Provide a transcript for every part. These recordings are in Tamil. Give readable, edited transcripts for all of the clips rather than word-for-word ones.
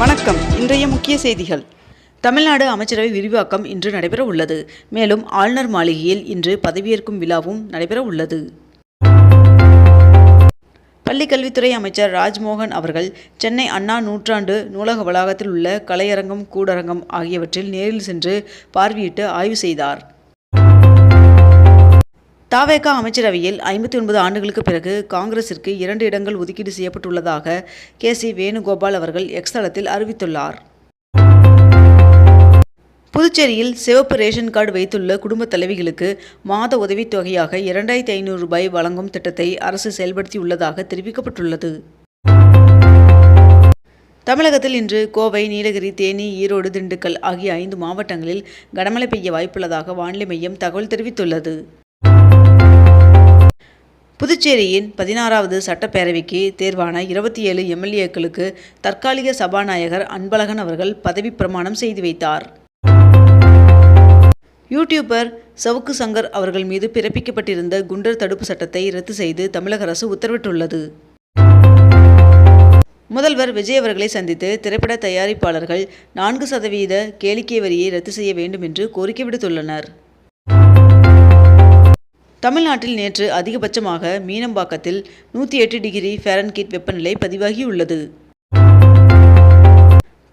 வணக்கம். இன்றைய முக்கிய செய்திகள். தமிழ்நாடு அமைச்சரவை விரிவாக்கம் இன்று நடைபெற உள்ளது. மேலும் ஆளுநர் மாளிகையில் இன்று பதவியேற்கும் விழாவும் நடைபெற உள்ளது. பள்ளிக்கல்வித்துறை அமைச்சர் ராஜ்மோகன் அவர்கள் சென்னை அண்ணா நூற்றாண்டு நூலக வளாகத்தில் உள்ள கலையரங்கம், கூடரங்கம் ஆகியவற்றில் நேரில் சென்று பார்வையிட்டு ஆய்வு செய்தார். தவேக அமைச்சரவையில் 59 ஆண்டுகளுக்கு பிறகு காங்கிரசிற்கு 2 இடங்கள் ஒதுக்கீடு செய்யப்பட்டுள்ளதாக கே.சி. வேணுகோபால் அவர்கள் எக்ஸ் தளத்தில் அறிவித்துள்ளார். புதுச்சேரியில் சிவப்பு ரேஷன் கார்டு வைத்துள்ள குடும்ப தலைவிகளுக்கு மாத உதவித்தொகையாக 2500 ரூபாய் வழங்கும் திட்டத்தை அரசு செயல்படுத்தியுள்ளதாக தெரிவிக்கப்பட்டுள்ளது. தமிழகத்தில் இன்று கோவை, நீலகிரி, தேனி, ஈரோடு, திண்டுக்கல் ஆகிய 5 மாவட்டங்களில் கனமழை பெய்ய வாய்ப்புள்ளதாக வானிலை மையம் தகவல் தெரிவித்துள்ளது. புதுச்சேரியின் 16வது சட்டப்பேரவைக்கு தேர்வான 27 எம்எல்ஏக்களுக்கு தற்காலிக சபாநாயகர் அன்பழகன் அவர்கள் பதவி பிரமாணம் செய்து வைத்தார். யூடியூபர் சவுக்கு சங்கர் அவர்கள் மீது பிறப்பிக்கப்பட்டிருந்த குண்டர் தடுப்பு சட்டத்தை ரத்து செய்து தமிழக அரசு உத்தரவிட்டுள்ளது. முதல்வர் விஜய் அவர்களை சந்தித்து திரைப்பட தயாரிப்பாளர்கள் 4% கேளிக்கை வரியை ரத்து செய்ய வேண்டும் என்று கோரிக்கை விடுத்துள்ளனர். தமிழ்நாட்டில் நேற்று அதிகபட்சமாக மீனம்பாக்கத்தில் 108 டிகிரி ஃபாரன்ஹீட் வெப்பநிலை பதிவாகியுள்ளது.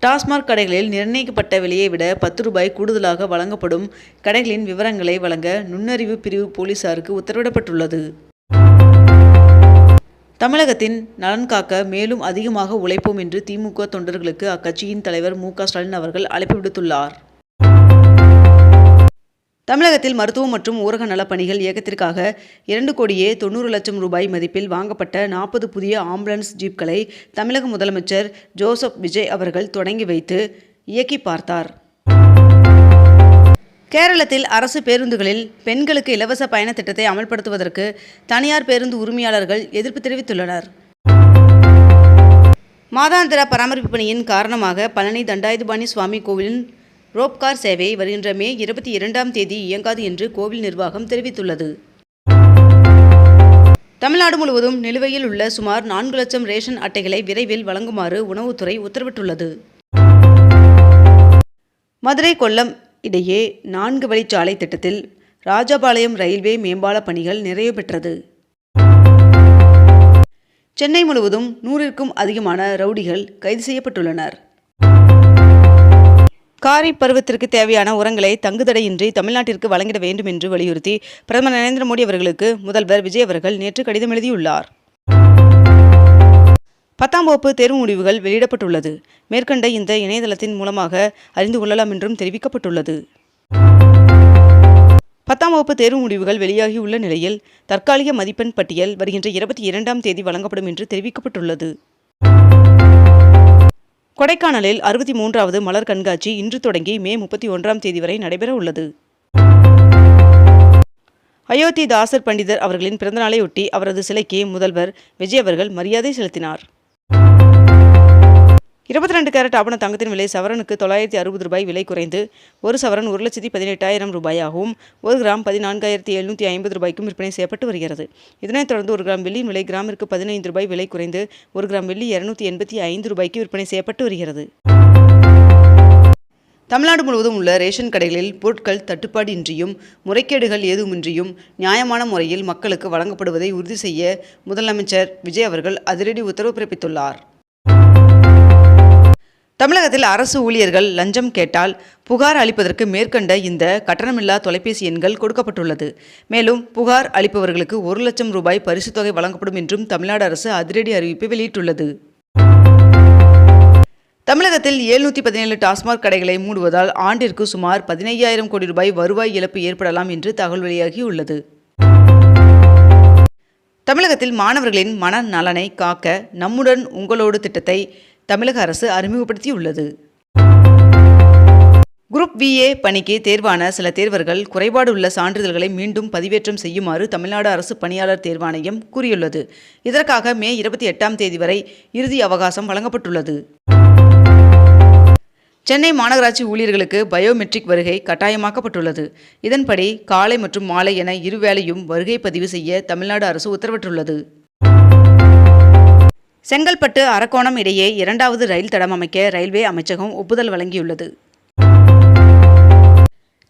டாஸ்மாக் கடைகளில் நிர்ணயிக்கப்பட்ட விலையை விட 10 ரூபாய் கூடுதலாக வழங்கப்படும் கடைகளின் விவரங்களை வழங்க நுண்ணறிவு பிரிவு போலீசாருக்கு உத்தரவிடப்பட்டுள்ளது. தமிழகத்தின் நலன் காக்க மேலும் அதிகமாக உழைப்போம் என்று திமுக தொண்டர்களுக்கு அக்கட்சியின் தலைவர் மு.க. ஸ்டாலின் அவர்கள் அழைப்பு விடுத்துள்ளார். தமிழகத்தில் மருத்துவம் மற்றும் ஊரக நலப்பணிகள் இயக்கத்திற்காக 2,90,00,000 ரூபாய் மதிப்பில் வாங்கப்பட்ட 40 புதிய ஆம்புலன்ஸ் ஜீப்களை தமிழக முதலமைச்சர் ஜோசப் விஜய் அவர்கள் தொடங்கி வைத்து இயக்கி பார்த்தார். கேரளத்தில் அரசு பேருந்துகளில் பெண்களுக்கு இலவச பயண திட்டத்தை அமல்படுத்துவதற்கு தனியார் பேருந்து உரிமையாளர்கள் எதிர்ப்பு தெரிவித்துள்ளனர். மாதாந்திர பராமரிப்பு பணியின் காரணமாக பழனி தண்டாயுதபாணி சுவாமி கோவிலின் ரோப்கார் சேவை வருகின்ற மே 22ஆம் தேதி இயங்காது என்று கோவில் நிர்வாகம் தெரிவித்துள்ளது. தமிழ்நாடு முழுவதும் நிலுவையில் உள்ள சுமார் 4 லட்சம் ரேஷன் அட்டைகளை விரைவில் வழங்குமாறு உணவுத்துறை உத்தரவிட்டுள்ளது. மதுரை, கொல்லம் இடையே 4 வழிச்சாலை திட்டத்தில் ராஜபாளையம் ரயில்வே மேம்பால பணிகள் நிறைவு பெற்றது. சென்னை முழுவதும் 100க்கும் அதிகமான ரவுடிகள் கைது செய்யப்பட்டுள்ளனர். காரிப் பருவத்திற்கு தேவையான உரங்களை தங்குதடையின்றி தமிழ்நாட்டிற்கு வழங்கிட வேண்டும் என்று வலியுறுத்தி பிரதமர் நரேந்திர மோடி அவர்களுக்கு முதல்வர் விஜய் அவர்கள் நேற்று கடிதம் எழுதியுள்ளார். 10ஆம் வகுப்பு தேர்வு முடிவுகள் வெளியிடப்பட்டுள்ளது. மேற்கண்ட இந்த இணையதளத்தின் மூலமாக அறிந்து கொள்ளலாம் என்றும் தெரிவிக்கப்பட்டுள்ளது. 10ஆம் வகுப்பு தேர்வு முடிவுகள் வெளியாகியுள்ள நிலையில் தற்காலிக மதிப்பெண் பட்டியல் வருகின்ற 22ஆம் தேதி வழங்கப்படும் என்று தெரிவிக்கப்பட்டுள்ளது. கொடைக்கானலில் 63வது மலர் கண்காட்சி இன்று தொடங்கி மே 31ஆம் தேதி வரை நடைபெற உள்ளது. அயோத்தி தாசர் பண்டிதர் அவர்களின் பிறந்தநாளையொட்டி அவரது சிலைக்கு முதல்வர் விஜய் அவர்கள் மரியாதை செலுத்தினார். 22 கேரட் ஆபண தங்கத்தின் விலை சவரனுக்கு 960 ரூபாய் விலை குறைந்து 1 சவரன் 1,18,000 ரூபாயாகவும் 1 கிராம் 14,750 ரூபாய்க்கும் விற்பனை செய்யப்பட்டு வருகிறது. இதனைத் தொடர்ந்து 1 கிராம் வெள்ளியின் விலை கிராமிற்கு 15 ரூபாய் விலை குறைந்து 1 கிராம் வெள்ளி 285 ரூபாய்க்கு விற்பனை செய்யப்பட்டு வருகிறது. தமிழ்நாடு முழுவதும் உள்ள ரேஷன் கடைகளில் பொருட்கள் தட்டுப்பாடு இன்றியும் முறைகேடுகள் ஏதுமின்றியும் நியாயமான முறையில் மக்களுக்கு வழங்கப்படுவதை உறுதி செய்ய முதலமைச்சர் விஜய் அவர்கள் அதிரடி உத்தரவு பிறப்பித்துள்ளார். தமிழகத்தில் அரசு ஊழியர்கள் லஞ்சம் கேட்டால் புகார் அளிப்பதற்கு மேற்கண்ட இந்த கட்டணமில்லா தொலைபேசி எண்கள் கொடுக்கப்பட்டுள்ளது. மேலும் புகார் அளிப்பவர்களுக்கு 1 லட்சம் ரூபாய் பரிசுத் தொகை வழங்கப்படும் என்றும் தமிழ்நாடு அரசு அதிரடி அறிவிப்பை வெளியிட்டுள்ளது. தமிழகத்தில் 717 டாஸ்மாக் கடைகளை மூடுவதால் ஆண்டிற்கு சுமார் 15,000 கோடி ரூபாய் வருவாய் இழப்பு ஏற்படலாம் என்று தகவல் வெளியாகியுள்ளது. தமிழகத்தில் மாணவர்களின் மன நலனை காக்க நம்முடன் உங்களோடு திட்டத்தை தமிழக அரசு அறிமுகப்படுத்தியுள்ளது. குரூப் VA பணிக்கு தேர்வான சில தேர்வர்கள் குறைபாடு உள்ள சான்றிதழ்களை மீண்டும் பதிவேற்றம் செய்யுமாறு தமிழ்நாடு அரசு பணியாளர் தேர்வாணையம் கூறியுள்ளது. இதற்காக மே 28ஆம் தேதி வரை இறுதி அவகாசம் வழங்கப்பட்டுள்ளது. சென்னை மாநகராட்சி ஊழியர்களுக்கு பயோமெட்ரிக் வருகை கட்டாயமாக்கப்பட்டுள்ளது. இதன்படி காலை மற்றும் மாலை என இருவேளையும் வருகை பதிவு செய்ய தமிழ்நாடு அரசு உத்தரவிட்டுள்ளது. செங்கல்பட்டு அரக்கோணம் இடையே 2வது ரயில் தடம் அமைக்க ரயில்வே அமைச்சகம் ஒப்புதல் வழங்கியுள்ளது.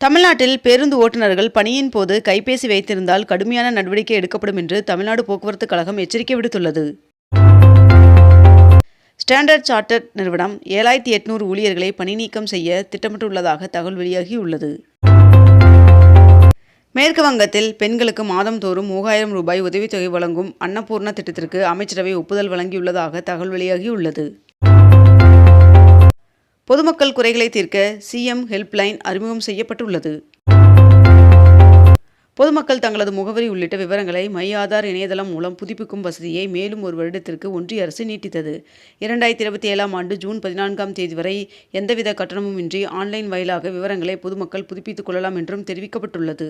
தமிழ்நாட்டில் பேருந்து ஓட்டுநர்கள் பணியின் போது கைபேசி வைத்திருந்தால் கடுமையான நடவடிக்கை எடுக்கப்படும் என்று தமிழ்நாடு போக்குவரத்து கழகம் எச்சரிக்கை விடுத்துள்ளது. ஸ்டாண்டர்ட் சார்ட்டர்ட் நிறுவனம் 7800 ஊழியர்களை பணி நீக்கம் செய்ய திட்டமிட்டுள்ளதாக தகவல் வெளியாகியுள்ளது. மேற்கு வங்கத்தில் பெண்களுக்கு மாதந்தோறும் 3000 ரூபாய் உதவித்தொகை வழங்கும் அன்னபூர்ணா திட்டத்திற்கு அமைச்சரவை ஒப்புதல் வழங்கியுள்ளதாக தகவல் வெளியாகியுள்ளது. பொதுமக்கள் குறைகளை தீர்க்க சிஎம் ஹெல்ப்லைன் அறிமுகம் செய்யப்பட்டுள்ளது. பொதுமக்கள் தங்களது முகவரி உள்ளிட்ட விவரங்களை மை ஆதார் இணையதளம் மூலம் புதுப்பிக்கும் வசதியை மேலும் ஒரு வருடத்திற்கு ஒன்றிய அரசு நீட்டித்தது. 2027ஆம் ஆண்டு ஜூன் 14ஆம் தேதி வரை எந்தவித கட்டணமும் இன்றி ஆன்லைன் வாயிலாக விவரங்களை பொதுமக்கள் புதுப்பித்துக் கொள்ளலாம் என்றும் தெரிவிக்கப்பட்டுள்ளது.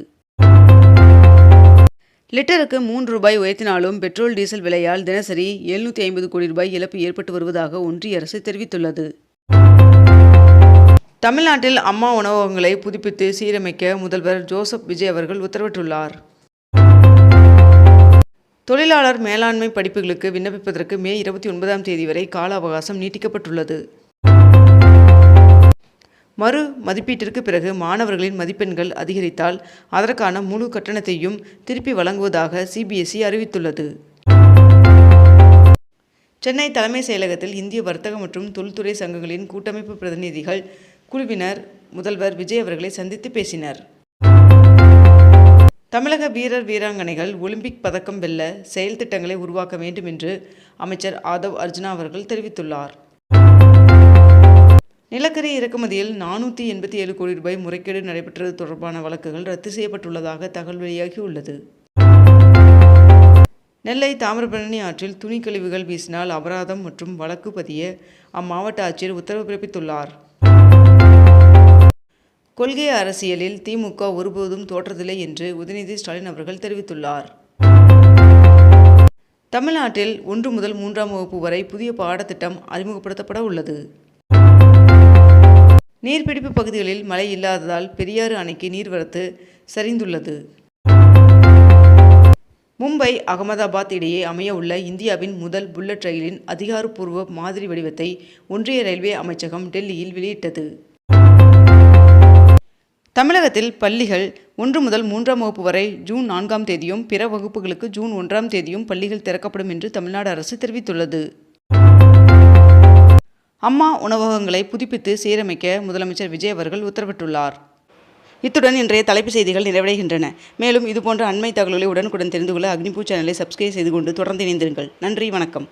லிட்டருக்கு 3 ரூபாய் உயர்த்தினாலும் பெட்ரோல் டீசல் விலையால் தினசரி 750 கோடி ரூபாய் இழப்பு ஏற்பட்டு வருவதாக ஒன்றிய அரசு தெரிவித்துள்ளது. தமிழ்நாட்டில் அம்மா உணவகங்களை புதுப்பித்து சீரமைக்க முதல்வர் ஜோசப் விஜய் அவர்கள் உத்தரவிட்டுள்ளார். தொழிலாளர் மேலாண்மை படிப்புகளுக்கு விண்ணப்பிப்பதற்கு மே 29ஆம் தேதி வரை கால அவகாசம் நீட்டிக்கப்பட்டுள்ளது. மறு மதிப்பீட்டிற்கு பிறகு மாணவர்களின் மதிப்பெண்கள் அதிகரித்தால் அதற்கான முழு கட்டணத்தையும் திருப்பி வழங்குவதாக சிபிஎஸ்இ அறிவித்துள்ளது. சென்னை தலைமைச் செயலகத்தில் இந்திய வர்த்தக மற்றும் தொழில்துறை சங்கங்களின் கூட்டமைப்பு பிரதிநிதிகள் குழுவினர் முதல்வர் விஜய் அவர்களை சந்தித்து பேசினர். தமிழக வீரர் வீராங்கனைகள் ஒலிம்பிக் பதக்கம் வெல்ல செயல் திட்டங்களை உருவாக்க வேண்டும் என்று அமைச்சர் ஆதவ் அர்ஜுனா அவர்கள் தெரிவித்துள்ளார். நிலக்கரி இறக்குமதியில் 487 கோடி ரூபாய் முறைகேடு நடைபெற்றது தொடர்பான வழக்குகள் ரத்து செய்யப்பட்டுள்ளதாக தகவல் வெளியாகியுள்ளது. நெல்லை தாமிரபரணி ஆற்றில் துணி கழிவுகள் வீசினால் அபராதம் மற்றும் வழக்கு பதிய அம்மாவட்ட ஆட்சியர் உத்தரவு பிறப்பித்துள்ளார். கொள்கை அரசியலில் திமுக ஒருபோதும் தோற்றதில்லை என்று உதயநிதி ஸ்டாலின் அவர்கள் தெரிவித்துள்ளார். தமிழ்நாட்டில் 1 முதல் 3ஆம் வகுப்பு வரை புதிய பாடத்திட்டம் அறிமுகப்படுத்தப்பட உள்ளது. நீர்பிடிப்பு பகுதிகளில் மழை இல்லாததால் பெரியாறு அணைக்கு நீர்வரத்து சரிந்துள்ளது. மும்பை அகமதாபாத் இடையே அமைய உள்ள இந்தியாவின் முதல் புல்லட் ரயிலின் அதிகாரப்பூர்வ மாதிரி வடிவத்தை ஒன்றிய ரயில்வே அமைச்சகம் டெல்லியில் வெளியிட்டது. தமிழகத்தில் பள்ளிகள் 1 முதல் 3ஆம் வகுப்பு வரை ஜூன் 4ஆம் தேதியும் பிற வகுப்புகளுக்கு ஜூன் 1ஆம் தேதியும் பள்ளிகள் திறக்கப்படும் என்று தமிழ்நாடு அரசு தெரிவித்துள்ளது. அம்மா உணவகங்களை புதுப்பித்து சீரமைக்க முதலமைச்சர் விஜய் அவர்கள் உத்தரவிட்டுள்ளார். இத்துடன் இன்றைய தலைப்புச் செய்திகள் நிறைவடைகின்றன. மேலும் இதுபோன்ற அண்மை தகவல்களை உடனுக்குடன் தெரிந்து கொள்ள அக்னிபூ சேனலை சப்ஸ்கிரைப் செய்து கொண்டு தொடர்ந்து இணைந்திருங்கள். நன்றி, வணக்கம்.